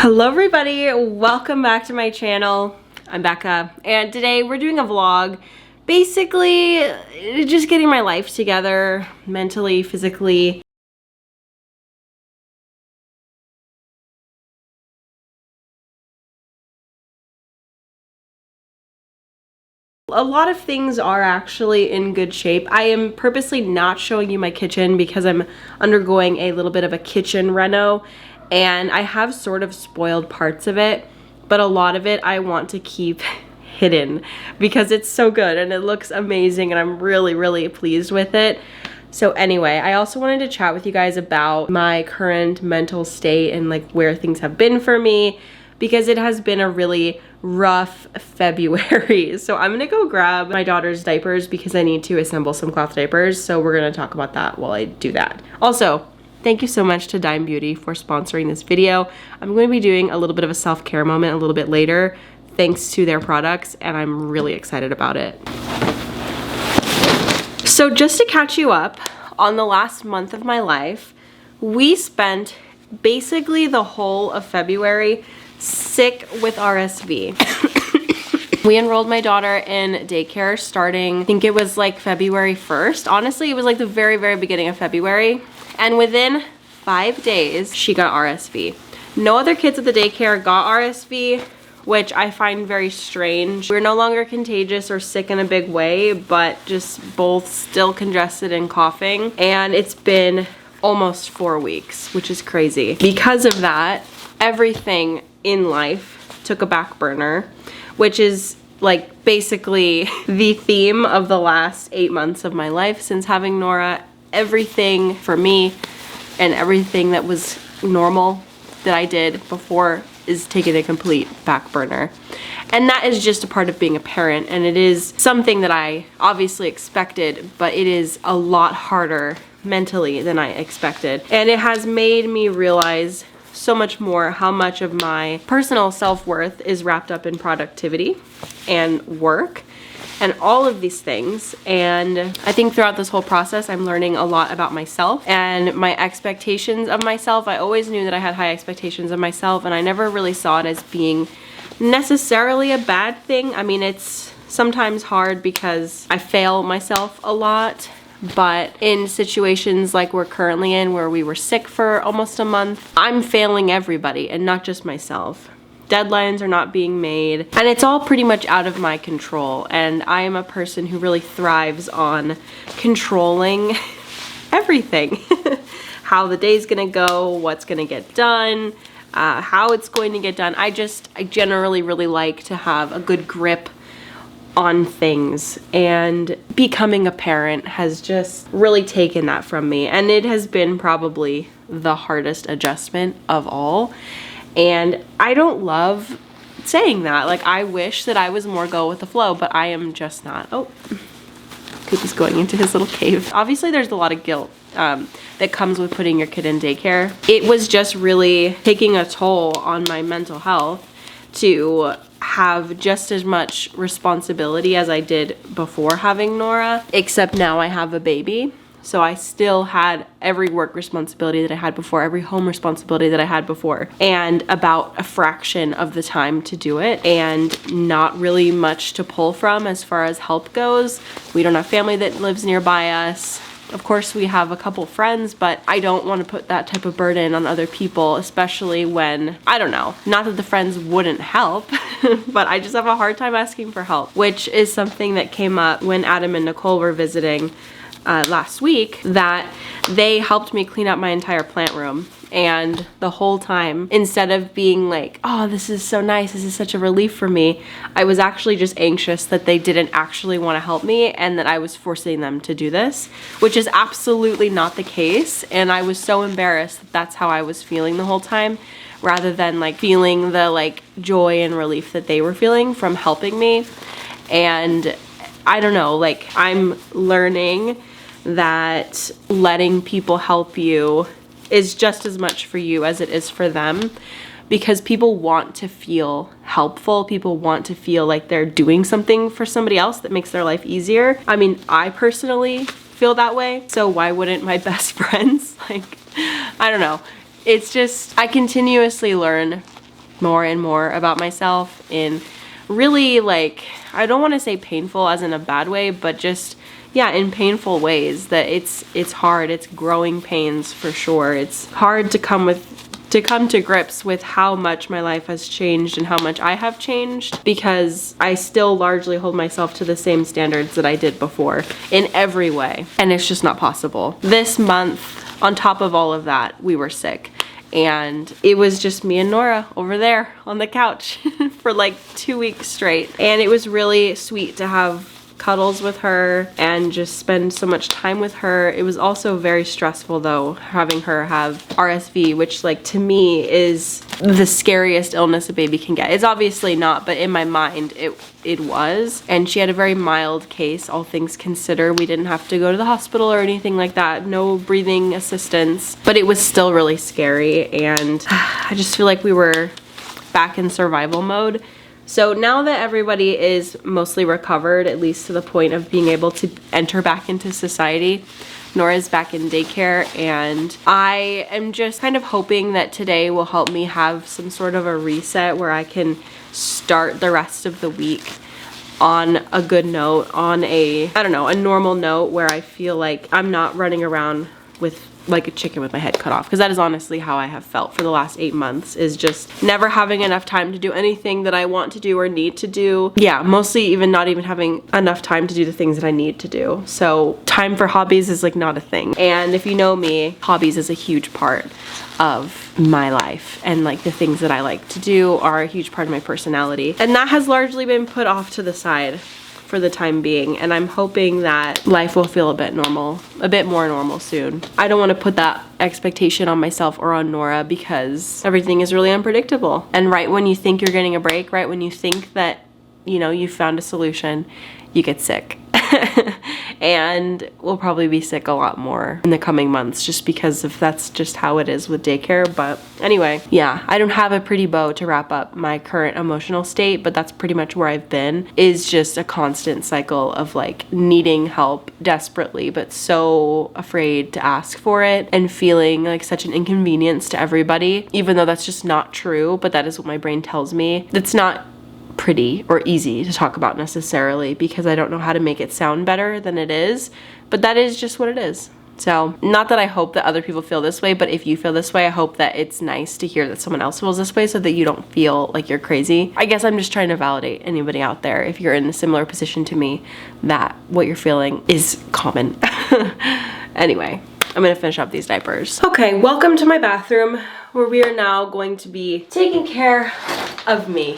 Hello everybody, welcome back to my channel. I'm Becca and today we're doing a vlog, basically just getting my life together mentally, physically. A lot of things are actually in good shape. I am purposely not showing you my kitchen because I'm undergoing a little bit of a kitchen reno and I have sort of spoiled parts of it, but a lot of it I want to keep hidden because it's so good and it looks amazing and I'm really pleased with it. So anyway, I also wanted to chat with you guys about my current mental state and like where things have been for me, because it has been a really rough February. So I'm gonna go grab my daughter's diapers because I need to assemble some cloth diapers. So we're gonna talk about that while I do that. Also, thank you so much to Dime Beauty for sponsoring this video. I'm going to be doing a little bit of a self-care moment a little bit later, thanks to their products, and I'm really excited about it. So just to catch you up on the last month of my life, we spent basically the whole of February sick with RSV. We enrolled my daughter in daycare starting, I think it was like February 1st. Honestly, it was like the very beginning of February. And within 5 days, she got RSV. No other kids at the daycare got RSV, which I find very strange. We're no longer contagious or sick in a big way, but just both still congested and coughing. And it's been almost 4 weeks, which is crazy. Because of that, everything in life took a back burner, which is like basically the theme of the last 8 months of my life since having Nora. Everything for me and everything that was normal that I did before is taking a complete back burner. And that is just a part of being a parent, and it is something that I obviously expected, but it is a lot harder mentally than I expected. And it has made me realize so much more how much of my personal self-worth is wrapped up in productivity and work and all of these things. And I think throughout this whole process, I'm learning a lot about myself and my expectations of myself. I always knew that I had high expectations of myself, and I never really saw it as being necessarily a bad thing. I mean, it's sometimes hard because I fail myself a lot, but in situations like we're currently in, where we were sick for almost a month, I'm failing everybody and not just myself. Deadlines are not being made, and it's all pretty much out of my control. And I am a person who really thrives on controlling everything. How the day's gonna go, what's gonna get done, how it's going to get done. I generally really like to have a good grip on things, and becoming a parent has just really taken that from me, and it has been probably the hardest adjustment of all. And I don't love saying that. Like, I wish that I was more go with the flow, but I am just not. Oh, Cooper's going into his little cave. Obviously, there's a lot of guilt that comes with putting your kid in daycare. It was just really taking a toll on my mental health to have just as much responsibility as I did before having Nora, except now I have a baby. So I still had every work responsibility that I had before, every home responsibility that I had before, and about a fraction of the time to do it, and not really much to pull from as far as help goes. We don't have family that lives nearby us. Of course, we have a couple friends, but I don't want to put that type of burden on other people, especially when, I don't know, not that the friends wouldn't help, but I just have a hard time asking for help, which is something that came up when Adam and Nicole were visiting last week, that they helped me clean up my entire plant room. And the whole time, instead of being like, oh, this is so nice, this is such a relief for me, I was actually just anxious that they didn't actually want to help me and that I was forcing them to do this, which is absolutely not the case. And I was so embarrassed that that's how I was feeling the whole time, rather than like feeling the like joy and relief that they were feeling from helping me. And I don't know, like, I'm learning that letting people help you is just as much for you as it is for them, because people want to feel helpful. People want to feel like they're doing something for somebody else that makes their life easier. I mean, I personally feel that way, so why wouldn't my best friends? Like, I don't know. It's just, I continuously learn more and more about myself in really, like, I don't want to say painful as in a bad way, but just, yeah, in painful ways. That it's hard. It's growing pains for sure. It's hard to come to grips with how much my life has changed and how much I have changed, because I still largely hold myself to the same standards that I did before in every way, and it's just not possible. This month, on top of all of that, we were sick. And it was just me and Nora over there on the couch for like 2 weeks straight. And it was really sweet to have cuddles with her and just spend so much time with her. It was also very stressful though, having her have RSV, which, like, to me is the scariest illness a baby can get. It's obviously not, but in my mind it was. And she had a very mild case, all things considered. We didn't have to go to the hospital or anything like that, no breathing assistance, but it was still really scary. And I just feel like we were back in survival mode. So now that everybody is mostly recovered, at least to the point of being able to enter back into society, Nora's back in daycare, and I am just kind of hoping that today will help me have some sort of a reset where I can start the rest of the week on a good note, on a, I don't know, a normal note where I feel like I'm not running around with like a chicken with my head cut off, because that is honestly how I have felt for the last 8 months, is just never having enough time to do anything that I want to do or need to do. Yeah, mostly even not even having enough time to do the things that I need to do. So time for hobbies is like not a thing. And if you know me, hobbies is a huge part of my life, and like the things that I like to do are a huge part of my personality. And that has largely been put off to the side for the time being, and I'm hoping that life will feel a bit more normal soon. I don't want to put that expectation on myself or on Nora, because everything is really unpredictable. And right when you think you're getting a break, right when you think that, you know, you've found a solution, you get sick. And we'll probably be sick a lot more in the coming months, just because of that's just how it is with daycare. But anyway, yeah, I don't have a pretty bow to wrap up my current emotional state, but that's pretty much where I've been, is just a constant cycle of like needing help desperately, but so afraid to ask for it, and feeling like such an inconvenience to everybody, even though that's just not true. But that is what my brain tells me. That's not pretty or easy to talk about necessarily, because I don't know how to make it sound better than it is, but that is just what it is. So not that I hope that other people feel this way, but if you feel this way, I hope that it's nice to hear that someone else feels this way, so that you don't feel like you're crazy. I guess I'm just trying to validate anybody out there, if you're in a similar position to me, that what you're feeling is common. Anyway, I'm gonna finish up these diapers. Okay, welcome to my bathroom, where we are now going to be taking care of me.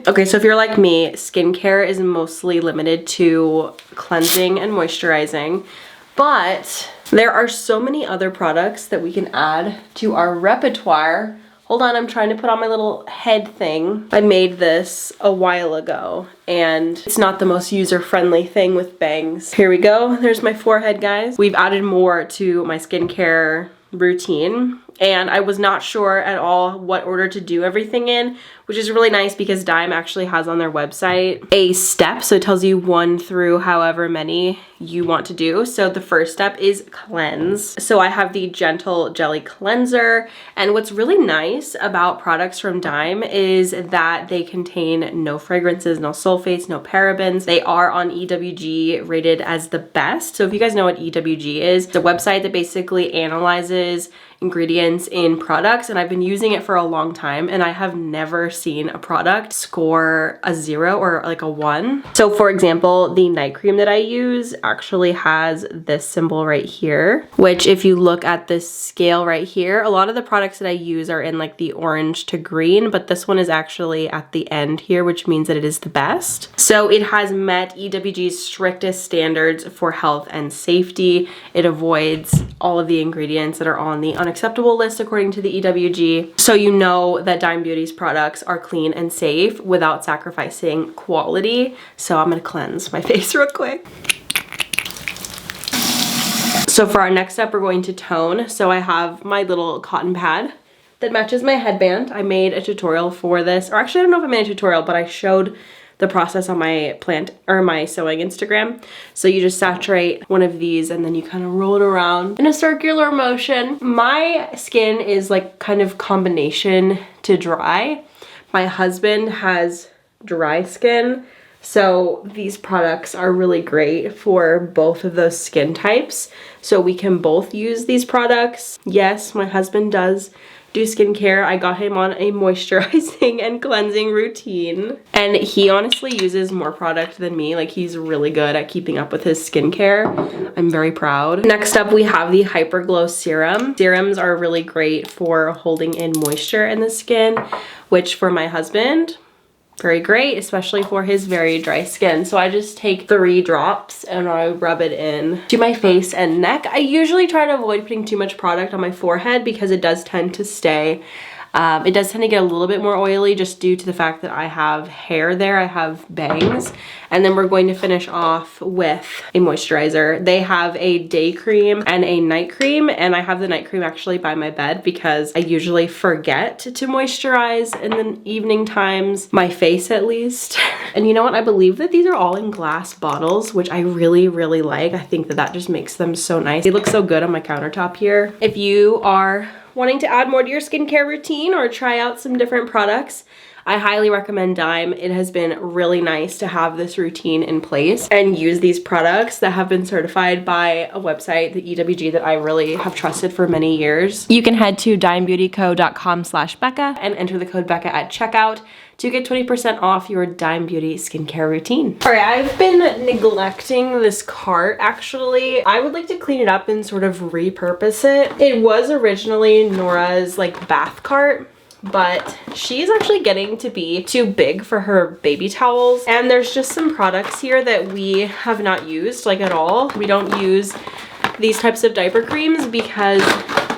Okay, so if you're like me, skincare is mostly limited to cleansing and moisturizing, but there are so many other products that we can add to our repertoire. Hold on, I'm trying to put on my little head thing. I made this a while ago, and it's not the most user-friendly thing with bangs. Here we go, there's my forehead, guys. We've added more to my skincare routine, and I was not sure at all what order to do everything in, which is really nice, because Dime actually has on their website a step, so it tells you 1 through however many you want to do. So the first step is cleanse. So I have the Gentle Jelly Cleanser, and what's really nice about products from Dime is that they contain no fragrances, no sulfates, no parabens. They are on EWG rated as the best. So if you guys know what EWG is, it's a website that basically analyzes ingredients in products, and I've been using it for a long time, and I have never seen a product score a 0 or like a 1. So for example, the night cream that I use actually has this symbol right here, which if you look at this scale right here, a lot of the products that I use are in like the orange to green, but this one is actually at the end here, which means that it is the best. So it has met EWG's strictest standards for health and safety. It avoids all of the ingredients that are on the unacceptable list according to the EWG. So you know that Dime Beauty's products are clean and safe without sacrificing quality. So I'm gonna cleanse my face real quick. So for our next step, we're going to tone. So I have my little cotton pad that matches my headband. I made a tutorial for this, or actually I don't know if I made a tutorial, but I showed the process on my my sewing Instagram. So you just saturate one of these and then you kind of roll it around in a circular motion. My skin is like kind of combination to dry. My husband has dry skin, so these products are really great for both of those skin types. So we can both use these products. Yes, my husband does do skincare. I got him on a moisturizing and cleansing routine. And he honestly uses more product than me. Like, he's really good at keeping up with his skincare. I'm very proud. Next up, we have the Hyper Glow Serum. Serums are really great for holding in moisture in the skin, which for my husband, very great, especially for his very dry skin. So I just take 3 drops and I rub it in to my face and neck. I usually try to avoid putting too much product on my forehead because it does tend to stay. It does tend to get a little bit more oily just due to the fact that I have hair there, I have bangs. And then we're going to finish off with a moisturizer. They have a day cream and a night cream, and I have the night cream actually by my bed because I usually forget to moisturize in the evening times, my face at least. And you know what? I believe that these are all in glass bottles, which I really, really like. I think that that just makes them so nice. They look so good on my countertop here. If you are wanting to add more to your skincare routine or try out some different products, I highly recommend Dime. It has been really nice to have this routine in place and use these products that have been certified by a website, the EWG, that I really have trusted for many years. You can head to dimebeautyco.com/Becca and enter the code Becca at checkout to get 20% off your Dime Beauty skincare routine. All right, I've been neglecting this cart actually. I would like to clean it up and sort of repurpose it. It was originally Nora's like bath cart, but she's actually getting to be too big for her baby towels. And there's just some products here that we have not used like at all. We don't use these types of diaper creams because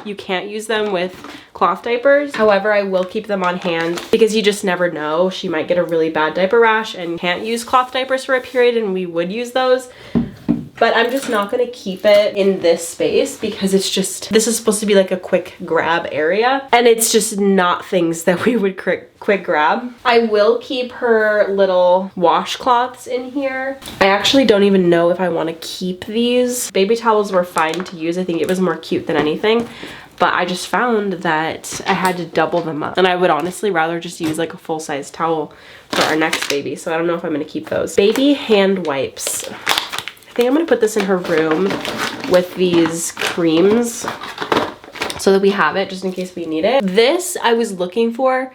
you can't use them with cloth diapers. However, I will keep them on hand because you just never know. She might get a really bad diaper rash and can't use cloth diapers for a period, and we would use those. But I'm just not gonna keep it in this space because it's just, this is supposed to be like a quick grab area, and it's just not things that we would quick grab. I will keep her little washcloths in here. I actually don't even know if I wanna keep these. Baby towels were fine to use. I think it was more cute than anything. But I just found that I had to double them up. And I would honestly rather just use like a full-size towel for our next baby. So I don't know if I'm gonna keep those. Baby hand wipes. I think I'm gonna put this in her room with these creams so that we have it just in case we need it. This I was looking for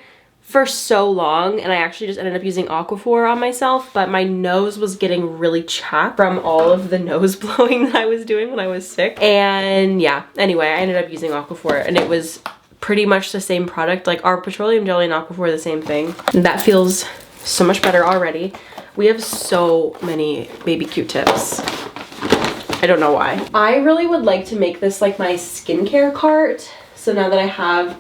so long, and I actually just ended up using Aquaphor on myself, but my nose was getting really chapped from all of the nose blowing that I was doing when I was sick. And yeah, anyway, I ended up using Aquaphor, and it was pretty much the same product. Like, our petroleum jelly and Aquaphor are the same thing. That feels so much better already. We have so many baby Q-tips. I don't know why. I really would like to make this like my skincare cart. So now that I have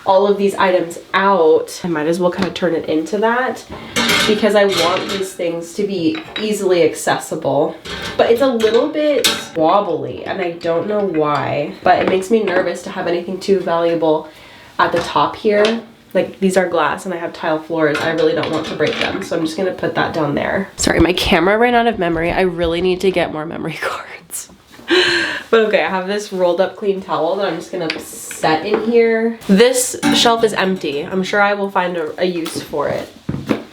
all of these items out, I might as well kind of turn it into that because I want these things to be easily accessible. But it's a little bit wobbly and I don't know why, but it makes me nervous to have anything too valuable at the top here. Like, these are glass and I have tile floors. I really don't want to break them, so I'm just gonna put that down there. Sorry, my camera ran out of memory. I really need to get more memory cards. But okay, I have this rolled up clean towel that I'm just gonna set in here. This shelf is empty. I'm sure I will find a use for it.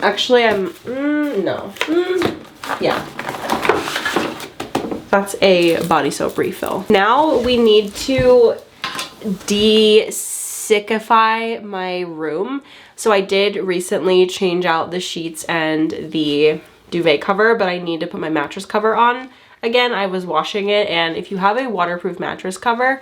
Actually, yeah. That's a body soap refill. Now we need to de-sickify my room. So I did recently change out the sheets and the duvet cover, but I need to put my mattress cover on. Again, I was washing it, and if you have a waterproof mattress cover,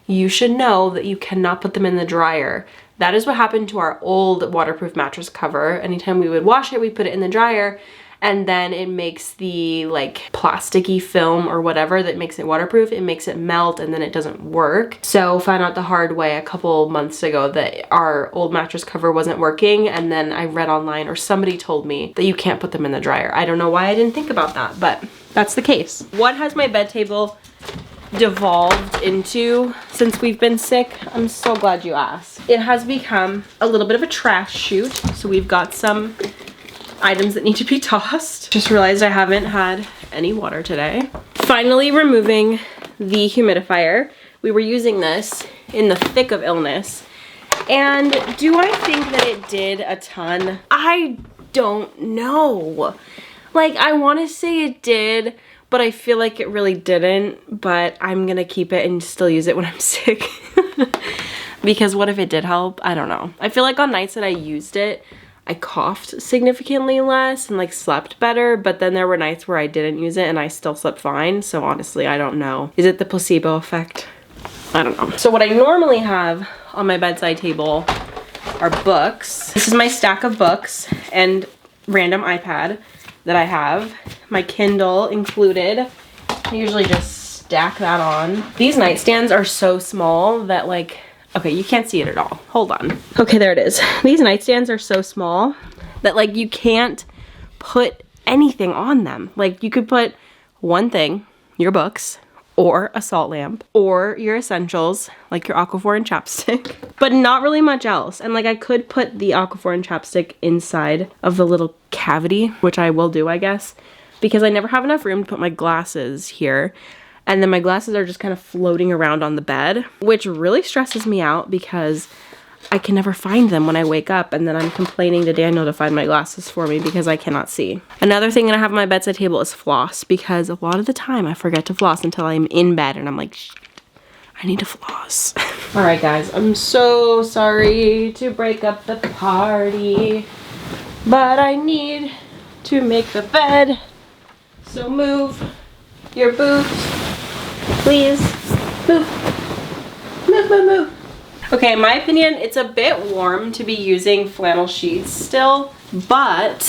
you should know that you cannot put them in the dryer. That is what happened to our old waterproof mattress cover. Anytime we would wash it, we put it in the dryer, and then it makes the like plasticky film or whatever that makes it waterproof, it makes it melt, and then it doesn't work. So found out the hard way a couple months ago that our old mattress cover wasn't working, and then I read online, or somebody told me, that you can't put them in the dryer. I don't know why I didn't think about that, but that's the case. What has my bed table devolved into since we've been sick? I'm so glad you asked. It has become a little bit of a trash chute. So we've got some items that need to be tossed. Just realized I haven't had any water today. Finally removing the humidifier. We were using this in the thick of illness. And do I think that it did a ton? I don't know. Like, I want to say it did, but I feel like it really didn't. But I'm gonna keep it and still use it when I'm sick. Because what if it did help? I don't know. I feel like on nights that I used it, I coughed significantly less and like slept better, but then there were nights where I didn't use it and I still slept fine. So honestly, I don't know. Is it the placebo effect? I don't know. So what I normally have on my bedside table are books. This is my stack of books and random iPad that I have. My Kindle included. I usually just stack that on. These nightstands are so small that like, okay, you can't see it at all. Hold on. Okay, there it is. These nightstands are so small that like you can't put anything on them. Like you could put one thing, your books, or a salt lamp, or your essentials, like your Aquaphor and chapstick, but not really much else. And like I could put the Aquaphor and chapstick inside of the little cavity, which I will do, I guess, because I never have enough room to put my glasses here. And then my glasses are just kind of floating around on the bed, which really stresses me out because I can never find them when I wake up, and then I'm complaining to Daniel to find my glasses for me because I cannot see. Another thing that I have on my bedside table is floss, because a lot of the time I forget to floss until I'm in bed and I'm like, shit, I need to floss. All right, guys, I'm so sorry to break up the party, but I need to make the bed. So move your boots, please. Move, move, move, move. Okay, in my opinion, it's a bit warm to be using flannel sheets still, but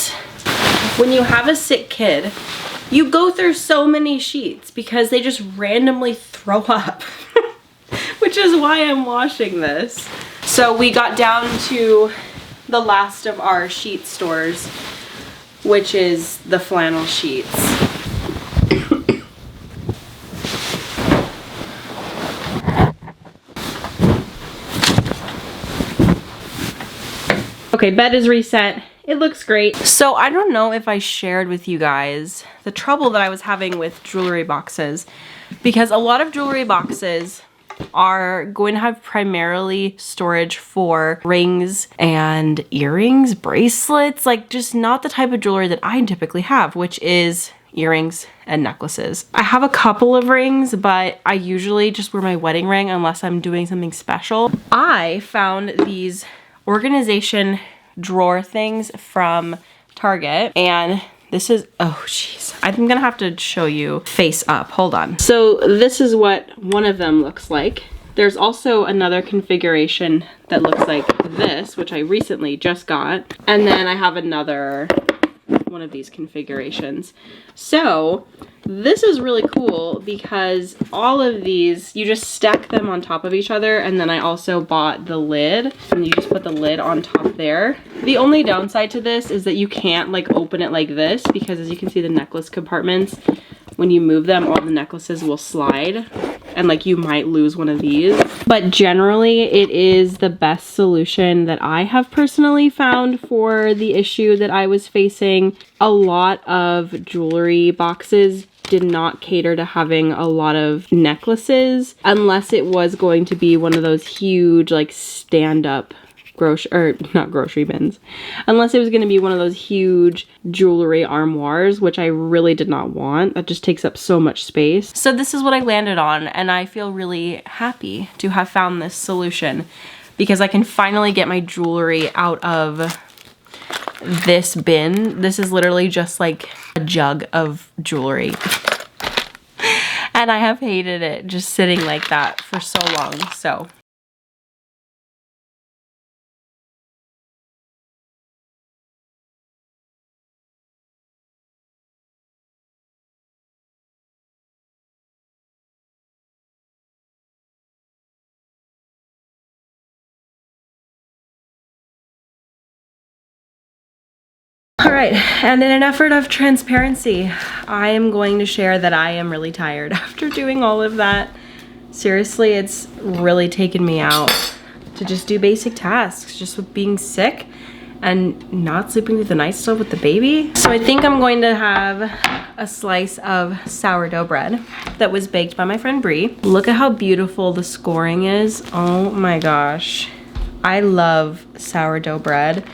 when you have a sick kid, you go through so many sheets because they just randomly throw up, which is why I'm washing this. So we got down to the last of our sheet stores, which is the flannel sheets. Okay, bed is reset. It looks great. So I don't know if I shared with you guys the trouble that I was having with jewelry boxes, because a lot of jewelry boxes are going to have primarily storage for rings and earrings, bracelets, like just not the type of jewelry that I typically have, which is earrings and necklaces. I have a couple of rings, but I usually just wear my wedding ring unless I'm doing something special. I found these organization drawer things from Target, and this is, oh jeez, I'm gonna have to show you face up. Hold on. So this is what one of them looks like. There's also another configuration that looks like this, which I recently just got, and then I have another one of these configurations. So this is really cool because all of these, you just stack them on top of each other, and then I also bought the lid, and you just put the lid on top there. The only downside to this is that you can't like open it like this, because as you can see, the necklace compartments, when you move them, all the necklaces will slide, and like you might lose one of these. But generally it is the best solution that I have personally found for the issue that I was facing. A lot of jewelry boxes did not cater to having a lot of necklaces unless it was going to be one of those huge like stand-up not grocery bins, unless it was going to be one of those huge jewelry armoires, which I really did not want. That just takes up so much space. So this is what I landed on, and I feel really happy to have found this solution because I can finally get my jewelry out of this bin. This is literally just like a jug of jewelry. And I have hated it just sitting like that for so long. So all right, and in an effort of transparency, I am going to share that I am really tired after doing all of that. Seriously, it's really taken me out to just do basic tasks, just with being sick and not sleeping through the night still with the baby. So I think I'm going to have a slice of sourdough bread that was baked by my friend Brie. Look at how beautiful the scoring is. Oh my gosh. I love sourdough bread.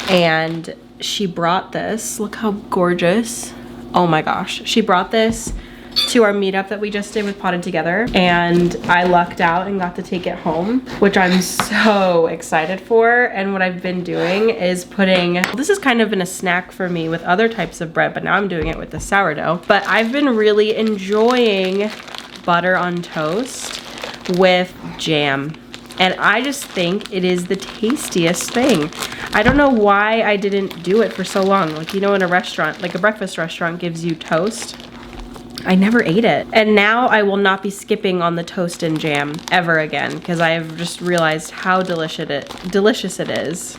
And she brought this. Look how gorgeous. Oh my gosh. She brought this to our meetup that we just did with Potted Together, and I lucked out and got to take it home, which I'm so excited for. And what I've been doing is putting, this is kind of been a snack for me with other types of bread, but now I'm doing it with the sourdough. But I've been really enjoying butter on toast with jam. And I just think it is the tastiest thing. I don't know why I didn't do it for so long. Like, you know, in a restaurant, like a breakfast restaurant gives you toast. I never ate it. And now I will not be skipping on the toast and jam ever again, because I have just realized how delicious it is.